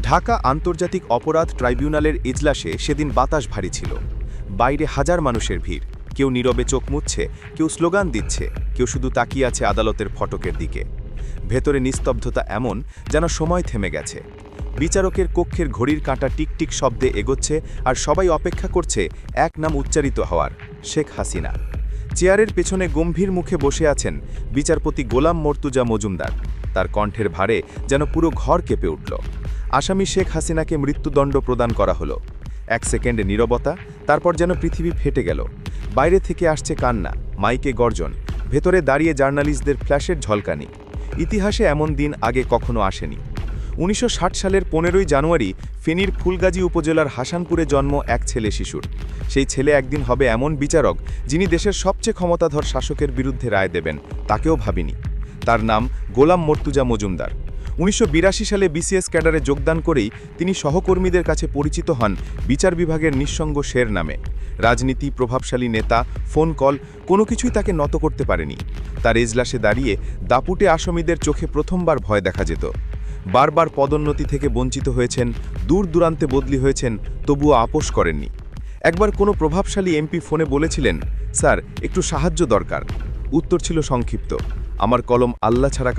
ঢাকা আন্তর্জাতিক অপরাধ ট্রাইব্যুনালের এজলাসে সেদিন বাতাস ভারী ছিল। বাইরে হাজার মানুষের ভিড়, কেউ নীরবে চোখ মুছছে, কেউ স্লোগান দিচ্ছে, কেউ শুধু তাকিয়ে আছে আদালতের ফটকের দিকে। ভেতরে নিস্তব্ধতা এমন যেন সময় থেমে গেছে। বিচারকের কক্ষের ঘড়ির কাঁটা টিকটিক শব্দে এগোচ্ছে, আর সবাই অপেক্ষা করছে এক নাম উচ্চারিত হওয়ার, শেখ হাসিনা। চেয়ারের পেছনে গম্ভীর মুখে বসে আছেন বিচারপতি গোলাম মর্তুজা মজুমদার। তার কণ্ঠের ভারে যেন পুরো ঘর কেঁপে উঠল। আসামি শেখ হাসিনাকে মৃত্যুদণ্ড প্রদান করা হলো। এক সেকেন্ডে নীরবতা, তারপর যেন পৃথিবী ফেটে গেল। বাইরে থেকে আসছে কান্না, মাইকে গর্জন, ভেতরে দাঁড়িয়ে জার্নালিস্টদের ফ্ল্যাশের ঝলকানি। ইতিহাসে এমন দিন আগে কখনো আসেনি। ১৯৬০ সালের ১৫ই জানুয়ারি ফেনীর ফুলগাজী উপজেলার হাসানপুরে জন্ম এক ছেলে শিশুর। সেই ছেলে একদিন হবে এমন বিচারক যিনি দেশের সবচেয়ে ক্ষমতাধর শাসকের বিরুদ্ধে রায় দেবেন, তাকেও ভাবিনি। তার নাম গোলাম মর্তুজা মজুমদার। ১৯৮২ সালে বিসিএস ক্যাডারে যোগদান করেই তিনি সহকর্মীদের কাছে পরিচিত হন বিচার বিভাগের নিঃসঙ্গ শের নামে। রাজনীতি, প্রভাবশালী নেতা, ফোন কল, কোনো কিছুই তাকে নত করতে পারেনি। তার এজলাসে দাঁড়িয়ে দাপুটে আসামিদের চোখে প্রথমবার ভয় দেখা যেত। বারবার পদোন্নতি থেকে বঞ্চিত হয়েছেন, দূর দূরান্তে বদলি হয়েছেন, তবুও আপোষ করেননি। একবার কোনো প্রভাবশালী এমপি ফোনে বলেছিলেন, স্যার একটু সাহায্য দরকার। উত্তর ছিল সংক্ষিপ্ত, আমার কলম আল্লাহ ছাড়া